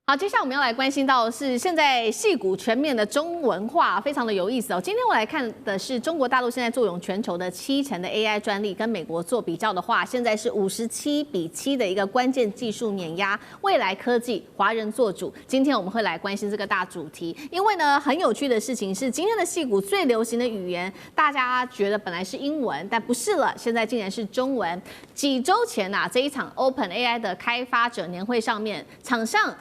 好，接下来我们要来关心到的是现在矽谷全面的中文化，非常的有意思哦。今天我来看的是中国大陆现在坐拥全球的70%的 AI 专利，跟美国做比较的话，现在是57:7的一个关键技术碾压，未来科技华人做主。今天我们会来关心这个大主题，因为呢很有趣的事情是，今天的矽谷最流行的语言，大家觉得本来是英文，但不是了，现在竟然是中文。几周前这一场 OpenAI 的开发者年会上面，场上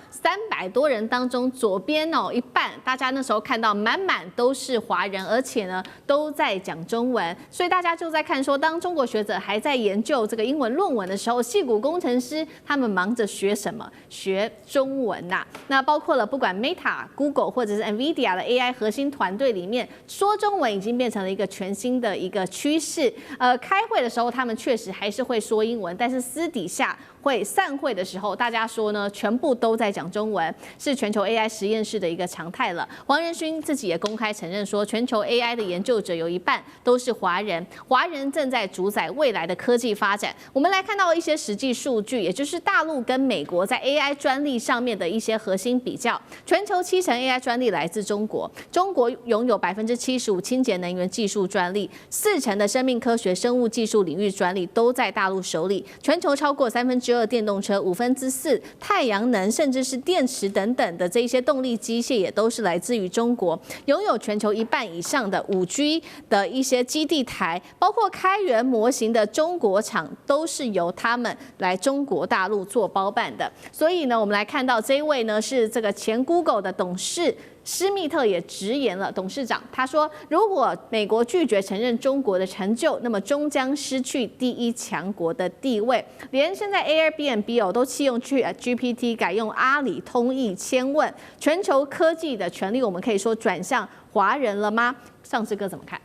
300多人当中，左边一半，大家那时候看到满满都是华人，而且呢都在讲中文，所以大家就在看说，当中国学者还在研究这个英文论文的时候，矽谷工程师他们忙着学什么？学中文呐。那包括了不管 Meta、Google 或者是 NVIDIA 的 AI 核心团队里面，说中文已经变成了一个全新的一个趋势。开会的时候他们确实还是会说英文，但是私底下会散会的时候，大家说呢，全部都在讲中文，是全球 AI 实验室的一个常态了。黄仁勋自己也公开承认说，全球 AI 的研究者有一半都是华人，华人正在主宰未来的科技发展。我们来看到一些实际数据，也就是大陆跟美国在 AI 专利上面的一些核心比较。全球70%AI 专利来自中国，中国拥有75%清洁能源技术专利，40%的生命科学、生物技术领域专利都在大陆手里。全球超过2/3电动车、4/5太阳能，甚至是电池等等的这一些动力机械，也都是来自于中国。拥有全球1半以上的5G 的一些基地台，包括开源模型的中国厂，都是由他们来中国大陆做包办的。所以呢，我们来看到这一位呢是这个前 Google 的董事。施密特也直言了，董事长他说，如果美国拒绝承认中国的成就，那么终将失去第一强国的地位。连现在 Airbnb 都弃用GPT， 改用阿里、通义、千问，全球科技的权利，我们可以说转向华人了吗？上市哥怎么看？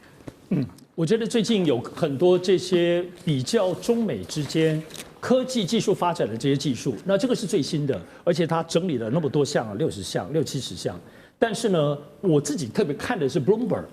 我觉得最近有很多这些比较中美之间科技技术发展的这些技术，那这个是最新的，而且它整理了那么多项，60项、60-70项。但是呢，我自己特别看的是 Bloomberg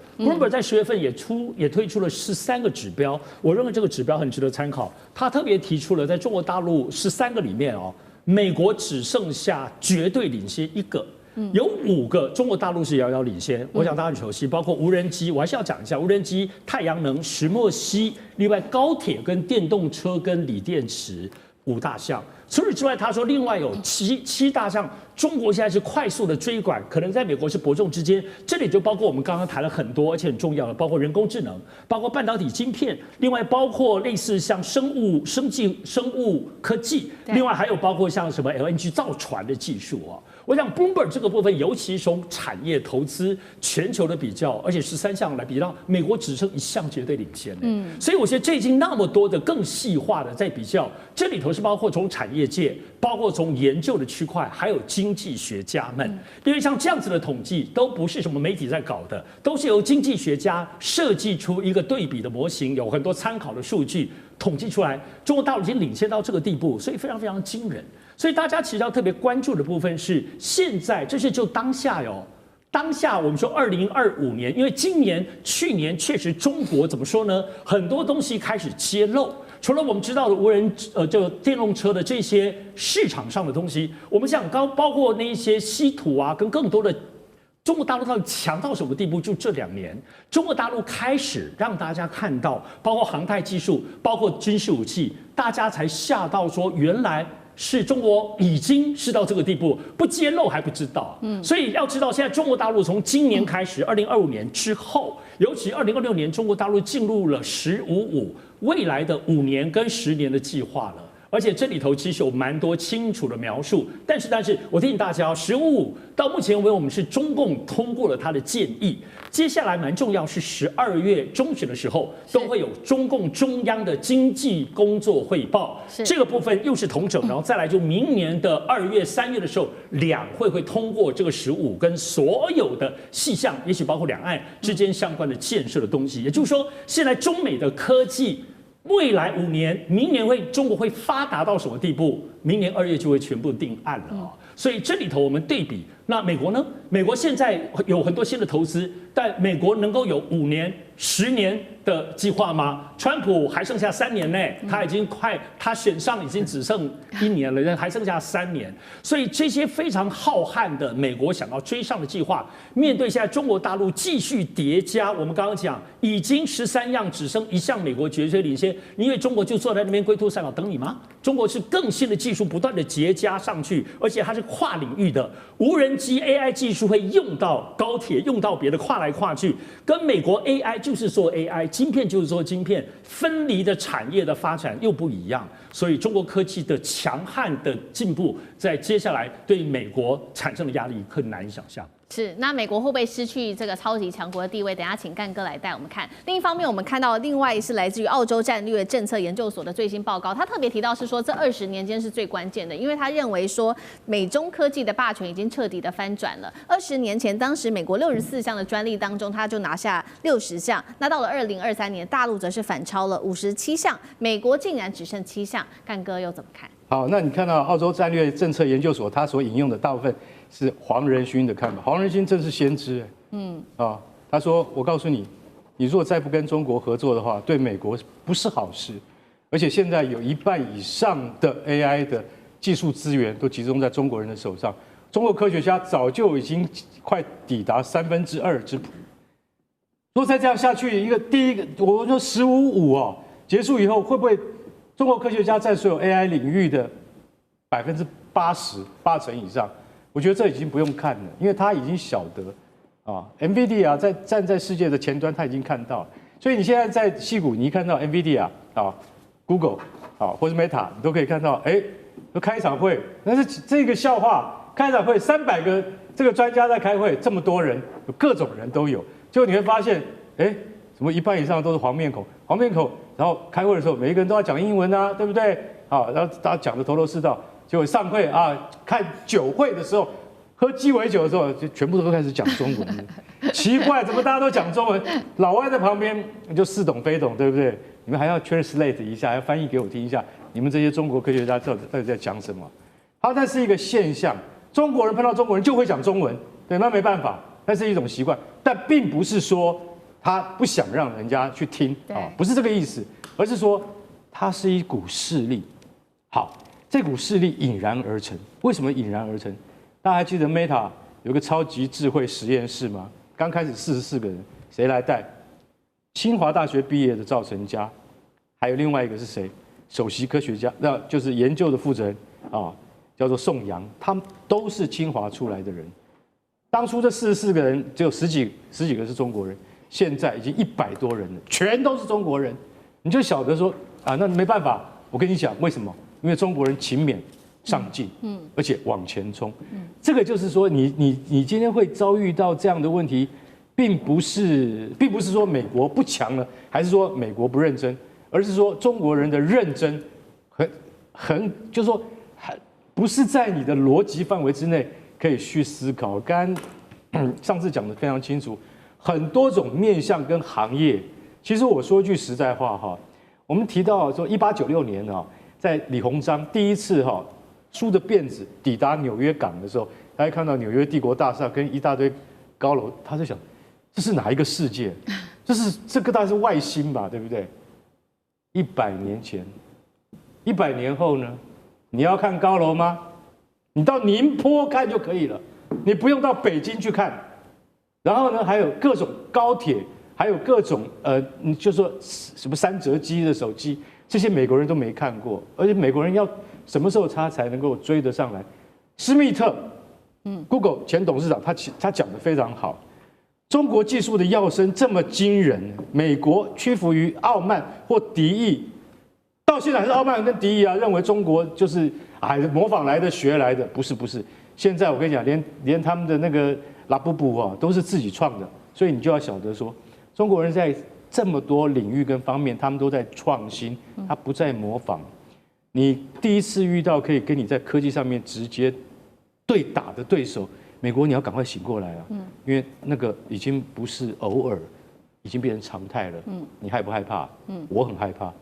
在10月份也推出了13个指标，我认为这个指标很值得参考。他特别提出了在中国大陆13个里面美国只剩下绝对领先1个。有5个中国大陆是遥遥领先，我想大家很熟悉，包括无人机，我还是要讲一下无人机、太阳能、石墨烯，另外高铁跟电动车跟锂电池5大项。除此之外，他说另外有七大项，中国现在是快速的追赶，可能在美国是伯仲之间。这里就包括我们刚刚谈了很多，而且很重要的，包括人工智能，包括半导体晶片，另外包括类似像生物科技，另外还有包括像什么 LNG 造船的技术我想 Bloomberg 这个部分，尤其从产业投资全球的比较，而且13项来比较，美国只剩1项绝对领先。所以我觉得这已经那么多的更细化的在比较，这里头是包括从产业界，包括从研究的区块，还有经济学家们，因为像这样子的统计都不是什么媒体在搞的，都是由经济学家设计出一个对比的模型，有很多参考的数据统计出来，中国大陆已经领先到这个地步，所以非常非常惊人。所以大家其实要特别关注的部分是，现在这是就当下当下我们说2025年，因为去年确实中国怎么说呢？很多东西开始揭露，除了我们知道的无人就电动车的这些市场上的东西，我们想包括那一些稀土跟更多的。中国大陆到底强到什么地步？就这2年，中国大陆开始让大家看到，包括航太技术，包括军事武器，大家才吓到说，原来是中国已经是到这个地步，不揭露还不知道。所以要知道，现在中国大陆从今年开始，2025年之后，尤其2026年，中国大陆进入了“15-5”未来的5年跟10年的计划了。而且这里头其实有蛮多清楚的描述，但是我提醒大家，15-5到目前为止我们是中共通过了他的建议，接下来蛮重要是12月中旬的时候都会有中共中央的经济工作汇报，这个部分又是统整，然后再来就明年的2月、3月的时候，两会会通过这个15跟所有的细项，也许包括两岸之间相关的建设的东西，也就是说，现在中美的科技。未来5年，明年中国会发达到什么地步？明年2月就会全部定案了所以这里头我们对比那美国呢？美国现在有很多新的投资，但美国能够有5年、10年的计划吗？川普还剩下3年呢，他选上已经只剩1年了，还剩下3年，所以这些非常浩瀚的美国想要追上的计划，面对现在中国大陆继续叠加，我们刚刚讲已经13样，只剩1项，美国绝对领先，你以为中国就坐在那边龟兔赛跑等你吗？中国是更新的技术不断的叠加上去，而且它是跨领域的，无人机 AI 技术会用到高铁，用到别的，跨来跨去，跟美国 AI 就是做 AI， 晶片就是做晶片，分离的产业的发展又不一样，所以中国科技的强悍的进步，在接下来对美国产生的压力很难以想象。是，那美国会不会失去这个超级强国的地位？等一下请干哥来带我们看。另一方面，我们看到另外是来自于澳洲战略政策研究所的最新报告，他特别提到是说这20年间是最关键的，因为他认为说美中科技的霸权已经彻底的翻转了。20年前，当时美国64项的专利当中，他就拿下60项，那到了2023年，大陆则是反超了57项，美国竟然只剩7项，干哥又怎么看？好，那你看到澳洲战略政策研究所他所引用的大部分是黄仁勋的看法，黄仁勋真是先知，他说我告诉你，你如果再不跟中国合作的话，对美国不是好事，而且现在有1半以上的 AI 的技术资源都集中在中国人的手上，中国科学家早就已经快抵达2/3之谱。如果再这样下去，第一个我说15-5结束以后，会不会中国科学家在所有 AI 领域的80%、80%以上？我觉得这已经不用看了，因为他已经晓得NVIDIA 站在世界的前端，他已经看到了。所以你现在在矽谷，你一看到 NVIDIA Google 或者 Meta， 你都可以看到，都开一场会，但是这个笑话，开一场会300个这个专家在开会，这么多人，有各种人都有，结果你会发现，怎么1半以上都是黄面孔，然后开会的时候，每一个人都要讲英文啊，对不对？然后大家讲的头头是道。结果上会看酒会的时候，喝鸡尾酒的时候，就全部都开始讲中文。奇怪，怎么大家都讲中文？老外在旁边就似懂非懂，对不对？你们还要 translate 一下，还要翻译给我听一下，你们这些中国科学家到底在讲什么？好，那是一个现象，中国人碰到中国人就会讲中文，对，那没办法，那是一种习惯，但并不是说他不想让人家去听，不是这个意思，而是说它是一股势力。好。这股势力引燃而成，为什么引燃而成？大家还记得 Meta 有个超级智慧实验室吗？刚开始44个人，谁来带？清华大学毕业的赵成家，还有另外一个是谁？首席科学家，那就是研究的负责人叫做宋阳，他们都是清华出来的人。当初这44个人只有十几个是中国人，现在已经100多人了，全都是中国人。你就晓得说那没办法，我跟你讲为什么？因为中国人勤勉、上进，而且往前冲，这个就是说，你今天会遭遇到这样的问题，并不是说美国不强了，还是说美国不认真，而是说中国人的认真就是说，不是在你的逻辑范围之内可以去思考。刚刚上次讲的非常清楚，很多种面向跟行业，其实我说句实在话我们提到说1896年在李鸿章第一次梳着辫子抵达纽约港的时候，大家看到纽约帝国大厦跟一大堆高楼，他就想，这是哪一个世界？这个大概是外星吧，对不对？100年前，100年后呢？你要看高楼吗？你到宁波看就可以了，你不用到北京去看。然后呢，还有各种高铁，还有各种你就说什么3折机的手机。这些美国人都没看过，而且美国人要什么时候他才能够追得上来？施密特，Google 前董事长，他讲得非常好。中国技术的跃升这么惊人，美国屈服于傲慢或敌意，到现在还是傲慢跟敌意认为中国就是模仿来的、学来的，不是。现在我跟你讲，连他们的那个拉布布都是自己创的，所以你就要晓得说，中国人在这么多领域跟方面，他们都在创新，他不再模仿。你第一次遇到可以跟你在科技上面直接对打的对手，美国你要赶快醒过来了，因为那个已经不是偶尔，已经变成常态了。你害不害怕？我很害怕。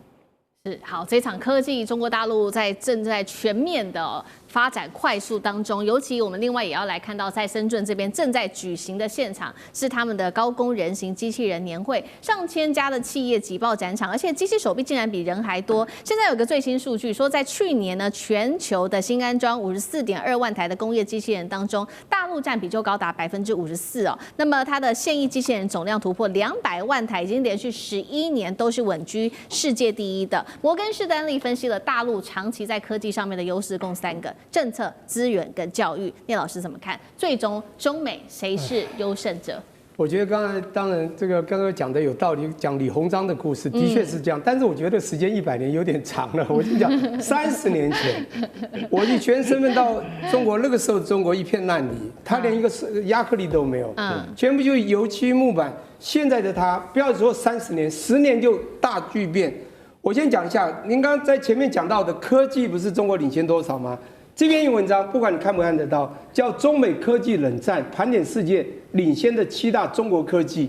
是好，这场科技中国大陆正在全面的发展快速当中，尤其我们另外也要来看到，在深圳这边正在举行的现场是他们的高工人形机器人年会，上千家的企业挤爆展场，而且机器手臂竟然比人还多。现在有个最新数据说，在去年呢，全球的新安装54.2万台的工业机器人当中，大陆占比就高达54%哦。那么它的现役机器人总量突破200万台，已经连续11年都是稳居世界第一的。摩根士丹利分析了大陆长期在科技上面的优势，共3个：政策、资源跟教育。聂老师怎么看？最终中美谁是优胜者？我觉得当然这个刚刚讲的有道理，讲李鸿章的故事的确是这样，但是我觉得时间100年有点长了。我就讲30年前，我以全身份到中国，那个时候中国一片烂泥，他连一个亚克力都没有，全部就油漆木板。现在的他，不要说30年，10年就大巨变。我先讲一下，您刚刚在前面讲到的科技不是中国领先多少吗？这篇文章不管你看不看得到，叫《中美科技冷战盘点世界领先的7大中国科技》，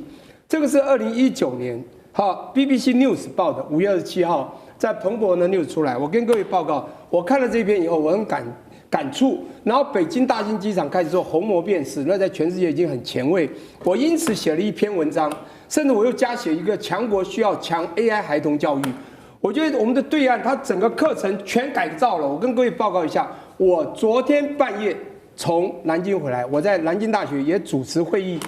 这个是2019年BBC News 报的，5月27号在彭博的 News 出来。我跟各位报告，我看了这篇以后，我很感触。然后北京大兴机场开始做虹膜辨识，那在全世界已经很前卫。我因此写了一篇文章，甚至我又加写一个强国需要强 AI 孩童教育。我觉得我们的对岸，它整个课程全改造了。我跟各位报告一下，我昨天半夜从南京回来，我在南京大学也主持会议，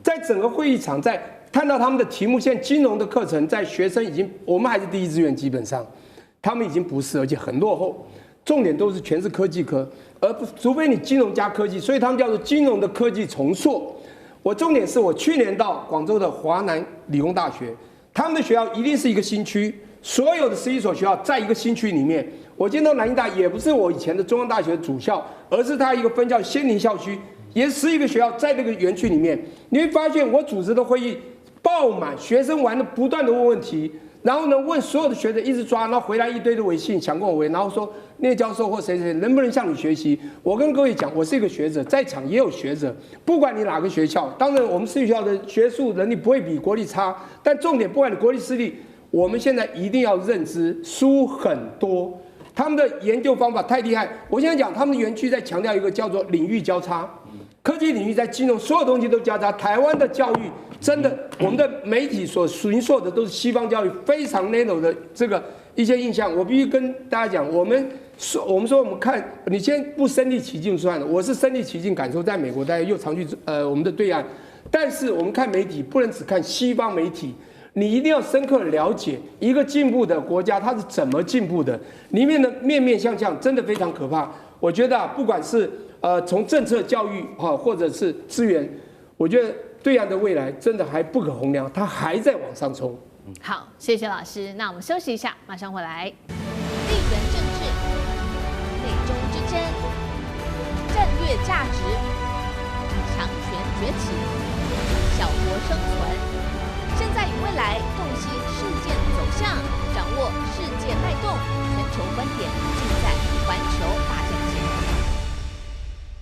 在整个会议场，在看到他们的题目，现在金融的课程在学生已经，我们还是第一志愿，基本上他们已经不是，而且很落后。重点都是全是科技科，而不除非你金融加科技，所以他们叫做金融的科技重塑。我重点是我去年到广州的华南理工大学，他们的学校一定是一个新区。所有的11所学校在一个新区里面，我见到南京大也不是我以前的中央大学主校，而是它一个分校仙林校区，也是11个学校在这个园区里面。你会发现我主持的会议爆满，学生玩的不断的问问题，然后呢问所有的学生一直抓，然后回来一堆的微信想跟我回，然后说聂教授或谁谁能不能向你学习？我跟各位讲，我是一个学者，在场也有学者，不管你哪个学校，当然我们私立学校的学术能力不会比国立差，但重点不管你国立私立。我们现在一定要认知，书很多，他们的研究方法太厉害。我现在讲，他们的园区在强调一个叫做领域交叉，科技领域在金融，所有东西都交叉。台湾的教育真的，我们的媒体所寻溯的都是西方教育非常 narrow 的这个一些印象。我必须跟大家讲，我们看，你先不身临其境算了，我是身临其境感受，在美国大家又常去我们的对岸，但是我们看媒体不能只看西方媒体。你一定要深刻了解一个进步的国家它是怎么进步的，里面的面面相向真的非常可怕。我觉得不管是从政策、教育或者是资源，我觉得对岸的未来真的还不可衡量，它还在往上冲。好，谢谢老师。那我们休息一下，马上回来。地缘政治、内中之争、战略价值、强权崛起、小国生存。现在与未来洞悉事件走向，掌握世界脉动，全球观点。